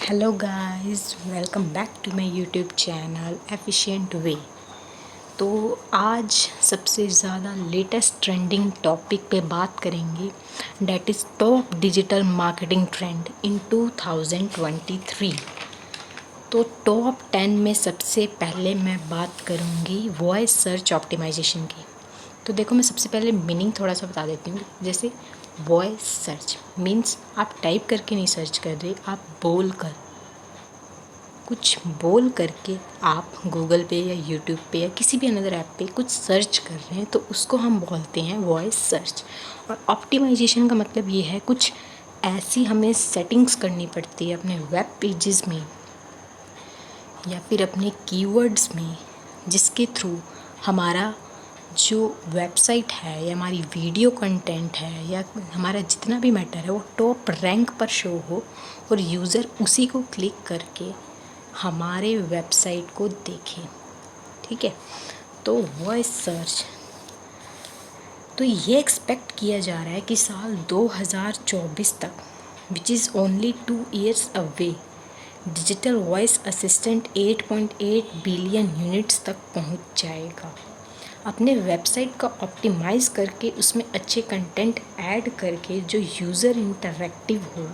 Hello guys, welcome back to my YouTube channel efficient way. तो आज सबसे ज़्यादा लेटेस्ट ट्रेंडिंग टॉपिक पे बात करेंगे, that is top digital marketing trend in 2023। तो टॉप 10 में सबसे पहले मैं बात करूँगी वॉइस सर्च ऑप्टिमाइजेशन की। तो देखो, मैं सबसे पहले मीनिंग थोड़ा सा बता देती हूँ। जैसे वॉइस सर्च मीन्स आप टाइप करके नहीं सर्च कर रहे, आप कुछ बोल करके आप गूगल पे या यूट्यूब पे या किसी भी अनदर ऐप पे कुछ सर्च कर रहे हैं, तो उसको हम बोलते हैं वॉइस सर्च। और ऑप्टिमाइजेशन का मतलब ये है, कुछ ऐसी हमें सेटिंग्स करनी पड़ती है अपने वेब पेजेस में या फिर अपने कीवर्ड्स में, जिसके थ्रू हमारा जो वेबसाइट है या हमारी वीडियो कंटेंट है या हमारा जितना भी मैटर है वो टॉप रैंक पर शो हो और यूज़र उसी को क्लिक करके हमारे वेबसाइट को देखें। ठीक है, तो वॉइस सर्च, तो ये एक्सपेक्ट किया जा रहा है कि साल 2024 तक, which is only 2 years away, digital voice assistant 8.8 billion units तक पहुंच जाएगा। अपने वेबसाइट का ऑप्टिमाइज़ करके उसमें अच्छे कंटेंट ऐड करके जो यूज़र इंटरैक्टिव हो,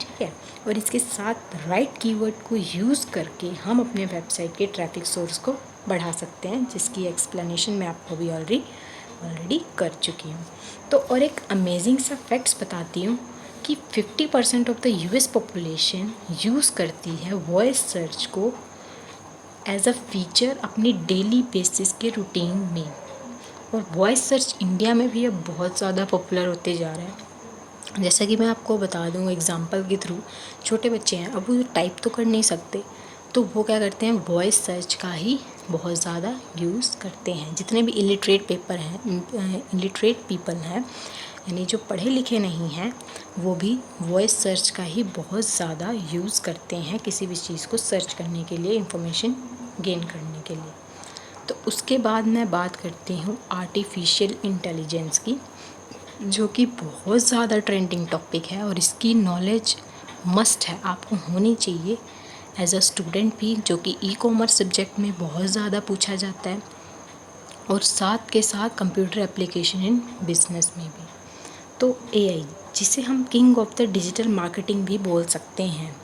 ठीक है, और इसके साथ राइट कीवर्ड को यूज़ करके हम अपने वेबसाइट के ट्रैफिक सोर्स को बढ़ा सकते हैं, जिसकी एक्सप्लेनेशन मैं आपको भी ऑलरेडी कर चुकी हूँ। तो और एक अमेजिंग सा फैक्ट्स बताती हूँ कि 50% of the US population use करती है वॉइस सर्च को एज अ फीचर अपनी डेली बेसिस के रूटीन में। और वॉइस सर्च इंडिया में भी अब बहुत ज़्यादा पॉपुलर होते जा रहा है। जैसा कि मैं आपको बता दूं एग्जांपल के थ्रू, छोटे बच्चे हैं, अब वो टाइप तो कर नहीं सकते, तो वो क्या करते हैं, वॉइस सर्च का ही बहुत ज़्यादा यूज़ करते हैं। जितने भी इलिटरेट पीपल हैं, यानी जो पढ़े लिखे नहीं हैं, वो भी वॉइस सर्च का ही बहुत ज़्यादा यूज़ करते हैं किसी भी चीज़ को सर्च करने के लिए, इंफॉर्मेशन गेन करने के लिए। तो उसके बाद मैं बात करती हूँ आर्टिफिशियल इंटेलिजेंस की, जो कि बहुत ज़्यादा ट्रेंडिंग टॉपिक है और इसकी नॉलेज मस्ट है, आपको होनी चाहिए एज अ स्टूडेंट भी, जो कि ई कॉमर्स सब्जेक्ट में बहुत ज़्यादा पूछा जाता है, और साथ के साथ कंप्यूटर एप्लीकेशन इन बिजनेस में भी। तो एआई, जिसे हम king of the digital marketing भी बोल सकते हैं,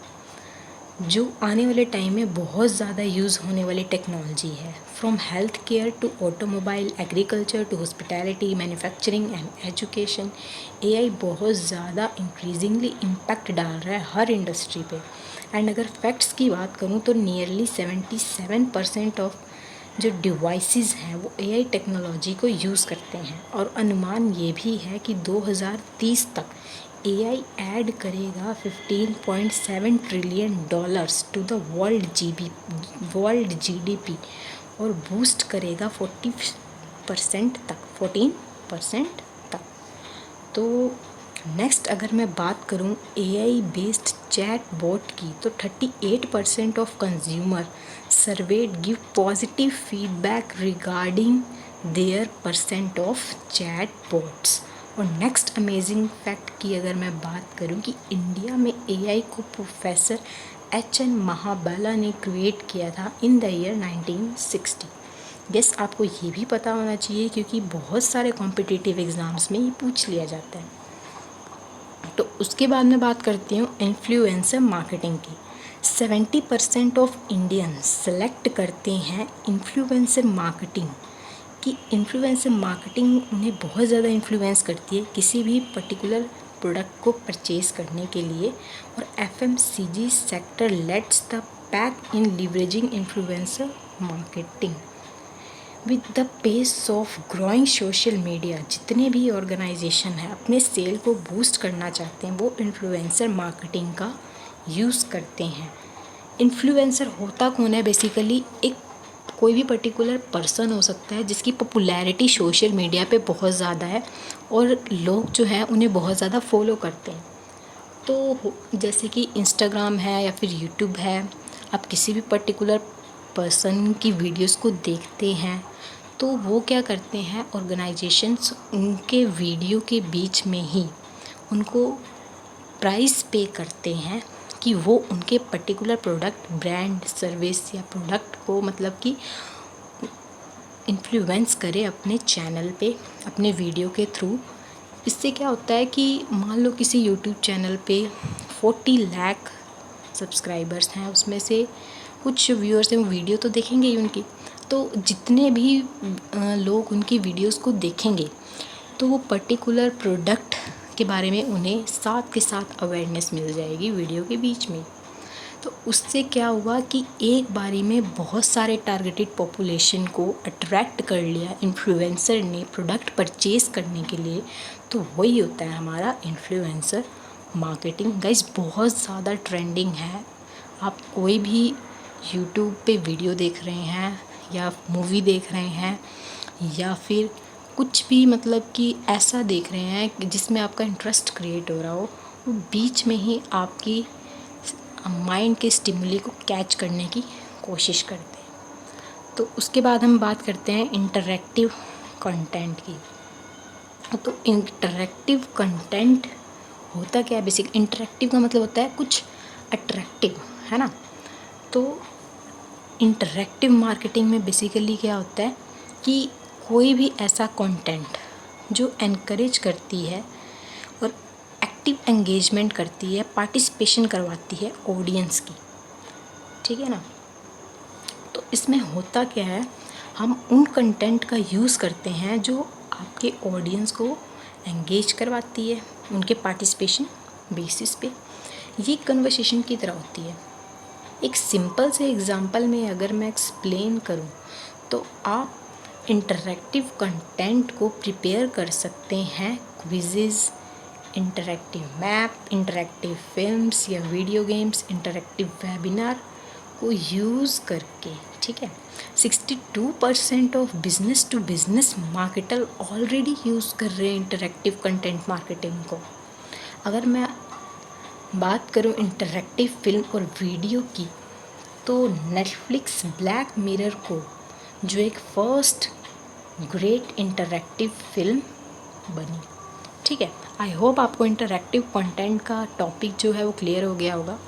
जो आने वाले टाइम में बहुत ज़्यादा यूज़ होने वाली टेक्नोलॉजी है। From health care to automobile, agriculture to hospitality, manufacturing and education, AI बहुत ज़्यादा इंक्रीजिंगली इम्पैक्ट डाल रहा है हर इंडस्ट्री पे। एंड अगर फैक्ट्स की बात करूँ तो नियरली 77% ऑफ जो डिवाइसेस हैं वो एआई टेक्नोलॉजी को यूज़ करते हैं। और अनुमान ये भी है कि 2030 तक एआई ऐड करेगा $15.7 trillion to the world GDP और बूस्ट करेगा 14% तक। तो नेक्स्ट अगर मैं बात करूं एआई बेस्ड चैट बोट की, तो 38% of consumer served give positive feedback regarding their percent of chat boats. और नेक्स्ट अमेजिंग फैक्ट की अगर मैं बात करूं कि इंडिया में एआई को प्रोफेसर एच.एन. महाबाला ने क्रिएट किया था इन द ईयर 1960। गेस आपको ये भी पता होना चाहिए, क्योंकि बहुत सारे कॉम्पिटिटिव एग्ज़ाम्स में ये पूछ लिया जाता है। तो उसके बाद मैं बात करती हूँ इन्फ्लुएंसर मार्केटिंग की। 70% ऑफ इंडियंस सेलेक्ट करते हैं इन्फ्लुएंसर मार्केटिंग कि इन्फ्लुएंसर मार्केटिंग उन्हें बहुत ज़्यादा इन्फ्लुएंस करती है किसी भी पर्टिकुलर प्रोडक्ट को परचेज़ करने के लिए। और FMCG sector leads the pack in leveraging influencer marketing with the pace of growing social media. जितने भी ऑर्गेनाइजेशन हैं अपने सेल को बूस्ट करना चाहते हैं, वो इन्फ्लुएंसर मार्केटिंग का यूज़ करते हैं। इन्फ्लुएंसर होता कौन है? बेसिकली एक कोई भी पर्टिकुलर पर्सन हो सकता है जिसकी पॉपुलैरिटी सोशल मीडिया पे बहुत ज़्यादा है और लोग जो हैं उन्हें बहुत ज़्यादा फॉलो करते हैं। तो जैसे कि इंस्टाग्राम है या फिर यूट्यूब है, आप किसी भी पर्टिकुलर पर्सन की वीडियोस को देखते हैं, तो वो क्या करते हैं, ऑर्गेनाइजेशंस उनके वीडियो के बीच में ही उनको प्राइस पे करते हैं कि वो उनके पर्टिकुलर प्रोडक्ट, ब्रांड, सर्विस या प्रोडक्ट को मतलब कि इन्फ्लुएंस करे अपने चैनल पे, अपने वीडियो के थ्रू। इससे क्या होता है कि मान लो किसी यूट्यूब चैनल पे 40 लाख सब्सक्राइबर्स हैं, उसमें से कुछ व्यूअर्स हैं वो वीडियो तो देखेंगे ही उनकी, तो जितने भी लोग उनकी वीडियोस को देखेंगे तो वो पर्टिकुलर प्रोडक्ट के बारे में उन्हें साथ के साथ अवेयरनेस मिल जाएगी वीडियो के बीच में। तो उससे क्या हुआ कि एक बारी में बहुत सारे टारगेटेड पॉपुलेशन को अट्रैक्ट कर लिया इन्फ्लुएंसर ने प्रोडक्ट परचेज़ करने के लिए। तो वही होता है हमारा इन्फ्लुएंसर मार्केटिंग। गाइस बहुत ज़्यादा ट्रेंडिंग है। आप कोई भी यूट्यूब पे वीडियो देख रहे हैं या मूवी देख रहे हैं या फिर कुछ भी मतलब कि ऐसा देख रहे हैं जिसमें आपका इंटरेस्ट क्रिएट हो रहा हो, वो बीच में ही आपकी माइंड के स्टिमुली को कैच करने की कोशिश करते हैं। तो उसके बाद हम बात करते हैं इंटरैक्टिव कंटेंट की। तो इंटरैक्टिव कंटेंट होता क्या है? बेसिक इंटरैक्टिव का मतलब होता है कुछ अट्रैक्टिव, है ना। तो इंटरैक्टिव मार्केटिंग में बेसिकली क्या होता है कि कोई भी ऐसा कंटेंट जो एनकरेज करती है और एक्टिव एंगेजमेंट करती है, पार्टिसिपेशन करवाती है ऑडियंस की, ठीक है ना। तो इसमें होता क्या है, हम उन कंटेंट का यूज़ करते हैं जो आपके ऑडियंस को एंगेज करवाती है, उनके पार्टिसिपेशन बेसिस पे। ये कन्वर्सेशन की तरह होती है। एक सिंपल से एग्जांपल में अगर मैं एक्सप्लेन करूं तो आप इंटरैक्टिव कंटेंट को प्रिपेयर कर सकते हैं quizzes, interactive map, interactive films या वीडियो गेम्स, इंटरैक्टिव वेबिनार को यूज़ करके, ठीक है। 62% of business to business marketer already use कर रहे हैं इंटरैक्टिव कंटेंट मार्केटिंग को। अगर मैं बात करूं इंटरैक्टिव फिल्म और वीडियो की, तो नेटफ्लिक्स ब्लैक मिरर को जो एक फर्स्ट ग्रेट इंटरैक्टिव फिल्म बनी, ठीक है। आई होप आपको इंटरैक्टिव कंटेंट का टॉपिक जो है वो क्लियर हो गया होगा।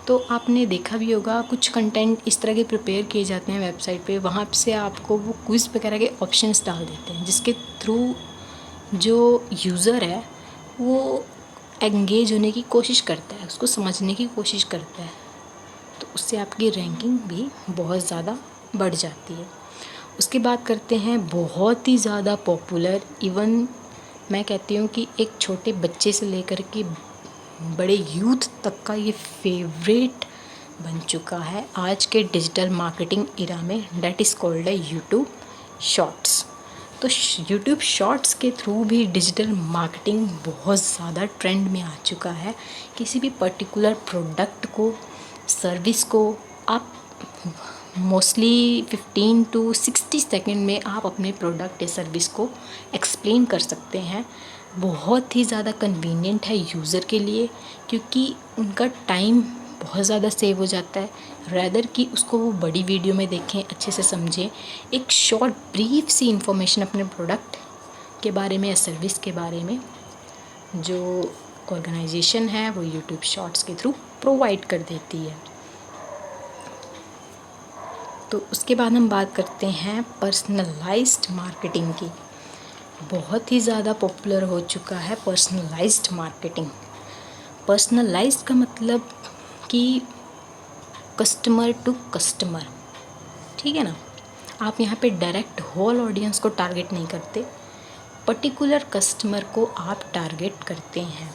तो आपने देखा भी होगा कुछ कंटेंट इस तरह के प्रिपेयर किए जाते हैं वेबसाइट पे, वहाँ से आपको वो क्विज़ वगैरह के ऑप्शंस डाल देते हैं जिसके थ्रू जो यूज़र है वो एंगेज होने की कोशिश करता है, उसको समझने की कोशिश करता है। तो उससे आपकी रैंकिंग भी बहुत ज़्यादा बढ़ जाती है। उसकी बात करते हैं बहुत ही ज़्यादा पॉपुलर, इवन मैं कहती हूँ कि एक छोटे बच्चे से लेकर के बड़े यूथ तक का ये फेवरेट बन चुका है आज के डिजिटल मार्केटिंग इरा में, डेट इज़ कॉल्ड है यूट्यूब शॉर्ट्स। तो यूट्यूब शॉर्ट्स के थ्रू भी डिजिटल मार्केटिंग बहुत ज़्यादा ट्रेंड में आ चुका है। किसी भी पर्टिकुलर प्रोडक्ट को, सर्विस को आप मोस्टली 15 टू 60 सेकेंड में आप अपने प्रोडक्ट या सर्विस को एक्सप्लेन कर सकते हैं। बहुत ही ज़्यादा कन्वीनियंट है यूज़र के लिए, क्योंकि उनका टाइम बहुत ज़्यादा सेव हो जाता है। रैदर कि उसको वो बड़ी वीडियो में देखें, अच्छे से समझें, एक शॉर्ट ब्रीफ सी इंफॉर्मेशन अपने प्रोडक्ट के बारे में या सर्विस के बारे में जो ऑर्गेनाइजेशन है वो यूट्यूब शॉर्ट्स के थ्रू प्रोवाइड कर देती है। तो उसके बाद हम बात करते हैं पर्सनलाइज्ड मार्केटिंग की। बहुत ही ज़्यादा पॉपुलर हो चुका है पर्सनलाइज्ड मार्केटिंग। पर्सनलाइज्ड का मतलब कि कस्टमर टू कस्टमर, ठीक है ना। आप यहाँ पे डायरेक्ट होल ऑडियंस को टारगेट नहीं करते, पर्टिकुलर कस्टमर को आप टारगेट करते हैं।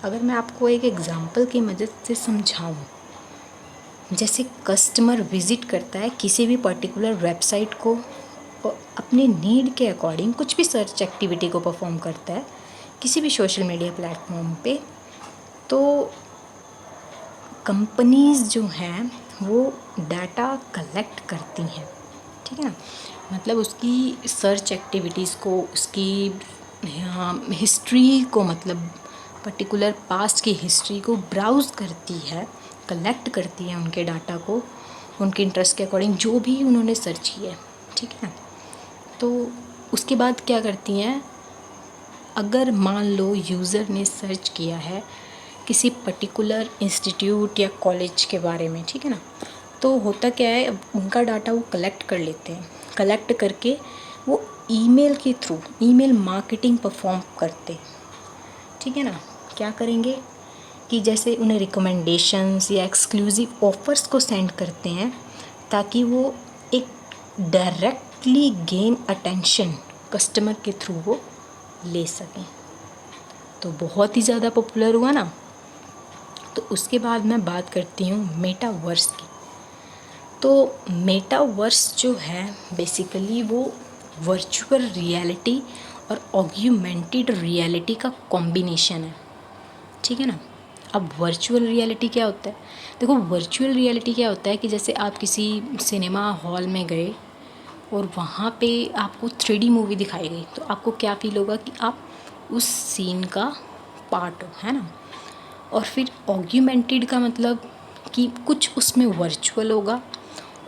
अगर मैं आपको एक एग्जांपल की मदद से समझाऊँ, जैसे कस्टमर विज़िट करता है किसी भी पर्टिकुलर वेबसाइट को और अपने नीड के अकॉर्डिंग कुछ भी सर्च एक्टिविटी को परफॉर्म करता है किसी भी सोशल मीडिया प्लेटफॉर्म पे, तो कंपनीज़ जो हैं वो डाटा कलेक्ट करती हैं, ठीक है ना। मतलब उसकी सर्च एक्टिविटीज़ को, उसकी हिस्ट्री को, मतलब पर्टिकुलर पास्ट की हिस्ट्री को ब्राउज़ करती है, कलेक्ट करती है उनके डाटा को, उनके इंटरेस्ट के अकॉर्डिंग जो भी उन्होंने सर्च किया है, ठीक है। तो उसके बाद क्या करती हैं, अगर मान लो यूज़र ने सर्च किया है किसी पर्टिकुलर इंस्टीट्यूट या कॉलेज के बारे में, ठीक है ना। तो होता क्या है, अब उनका डाटा वो कलेक्ट कर लेते हैं, कलेक्ट करके वो ईमेल के थ्रू ईमेल मार्केटिंग परफॉर्म करते हैं, ठीक है ना। क्या करेंगे कि जैसे उन्हें रिकमेंडेशंस या एक्सक्लूसिव ऑफ़र्स को सेंड करते हैं ताकि वो एक डायरेक्टली गेन अटेंशन कस्टमर के थ्रू वो ले सकें। तो बहुत ही ज़्यादा पॉपुलर हुआ ना। तो उसके बाद मैं बात करती हूँ मेटावर्स की। तो मेटावर्स जो है बेसिकली वो वर्चुअल रियलिटी और ऑग्यूमेंटेड रियलिटी का कॉम्बिनेशन है, ठीक है ना। अब वर्चुअल रियलिटी क्या होता है, देखो वर्चुअल रियलिटी क्या होता है कि जैसे आप किसी सिनेमा हॉल में गए और वहाँ पे आपको 3D मूवी दिखाई गई, तो आपको क्या फील होगा कि आप उस सीन का पार्ट हो, है ना। और फिर ऑग्यूमेंटेड का मतलब कि कुछ उसमें वर्चुअल होगा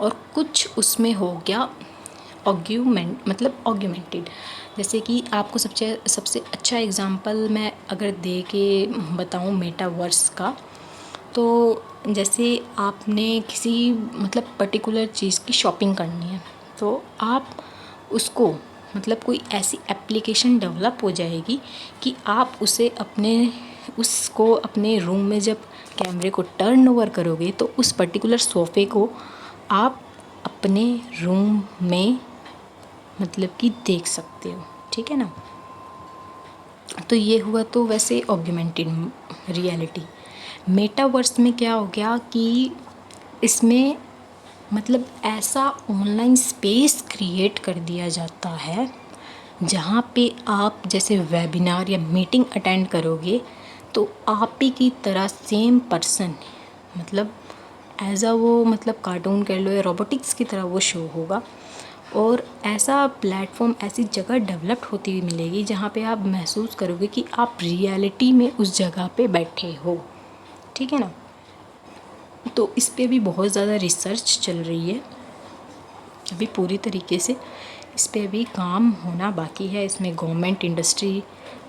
और कुछ उसमें हो गया ऑग्यूमेंटेड। जैसे कि आपको सबसे अच्छा एग्जांपल मैं अगर दे के बताऊं मेटावर्स का, तो जैसे आपने किसी पर्टिकुलर चीज़ की शॉपिंग करनी है, तो आप उसको कोई ऐसी एप्लीकेशन डेवलप हो जाएगी कि आप उसको अपने रूम में जब कैमरे को टर्न ओवर करोगे तो उस पर्टिकुलर सोफ़े को आप अपने रूम में कि देख सकते हो, ठीक है ना। तो ये हुआ तो वैसे ऑग्यूमेंटेड रियलिटी। मेटावर्स में क्या हो गया कि इसमें ऐसा ऑनलाइन स्पेस क्रिएट कर दिया जाता है जहाँ पे आप जैसे वेबिनार या मीटिंग अटेंड करोगे तो आप ही की तरह सेम पर्सन एज वो कार्टून कह लो या रोबोटिक्स की तरह वो शो होगा। और ऐसा प्लेटफॉर्म, ऐसी जगह डेवलप्ड होती हुई मिलेगी जहाँ पे आप महसूस करोगे कि आप रियलिटी में उस जगह पे बैठे हो, ठीक है ना। तो इस पे भी बहुत ज़्यादा रिसर्च चल रही है, अभी पूरी तरीके से इस पे अभी काम होना बाकी है। इसमें गवर्नमेंट, इंडस्ट्री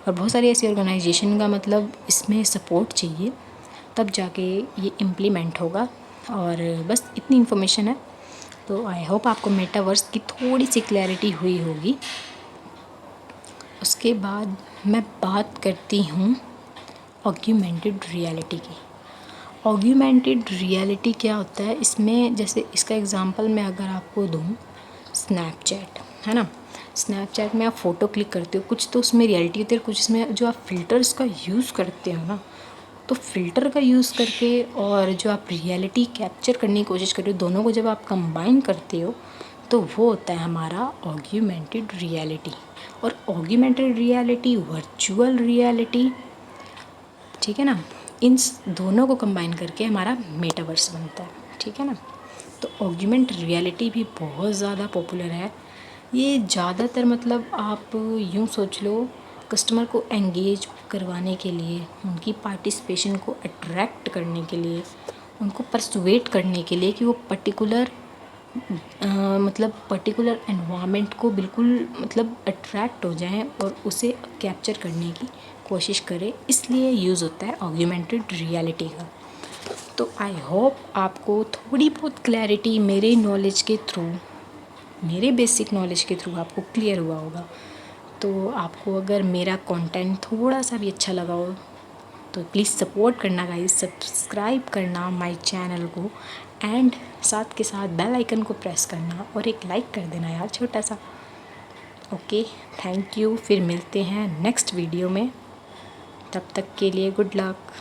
और बहुत सारी ऐसी ऑर्गेनाइजेशन का इसमें सपोर्ट चाहिए, तब जाके ये इम्प्लीमेंट होगा। और बस इतनी इन्फॉर्मेशन है। तो आई होप आपको मेटावर्स की थोड़ी सी क्लैरिटी हुई होगी। उसके बाद मैं बात करती हूँ ऑग्यूमेंटेड रियलिटी की। ऑग्यूमेंटेड रियलिटी क्या होता है, इसमें जैसे इसका एग्जांपल मैं अगर आपको दूँ, स्नैपचैट है ना। स्नैपचैट में आप फ़ोटो क्लिक करते हो, कुछ तो उसमें रियलिटी होती है, कुछ इसमें जो आप फ़िल्टर्स का यूज़ करते हो ना, तो फ़िल्टर का यूज़ करके और जो आप रियलिटी कैप्चर करने की कोशिश कर रहे हो, दोनों को जब आप कंबाइन करते हो तो वो होता है हमारा ऑग्यूमेंटेड रियलिटी। और ऑग्यूमेंटेड रियलिटी, वर्चुअल रियलिटी, ठीक है ना, इन दोनों को कंबाइन करके हमारा मेटावर्स बनता है, ठीक है ना। तो ऑग्यूमेंट रियलिटी भी बहुत ज़्यादा पॉपुलर है। ये ज़्यादातर आप यूँ सोच लो, कस्टमर को एंगेज करवाने के लिए, उनकी पार्टिसिपेशन को अट्रैक्ट करने के लिए, उनको परसुएट करने के लिए कि वो पर्टिकुलर एनवायरनमेंट को बिल्कुल अट्रैक्ट हो जाएं और उसे कैप्चर करने की कोशिश करें, इसलिए यूज़ होता है ऑग्यूमेंटेड रियलिटी का। तो आई होप आपको थोड़ी बहुत क्लैरिटी मेरे नॉलेज के थ्रू, मेरे बेसिक नॉलेज के थ्रू आपको क्लियर हुआ होगा। तो आपको अगर मेरा कंटेंट थोड़ा सा भी अच्छा लगा हो तो प्लीज़ सपोर्ट करना गाइस, सब्सक्राइब करना माय चैनल को, एंड साथ के साथ बेल आइकन को प्रेस करना और एक लाइक कर देना यार, छोटा सा। Okay, thank you. फिर मिलते हैं नेक्स्ट वीडियो में, तब तक के लिए गुड लक।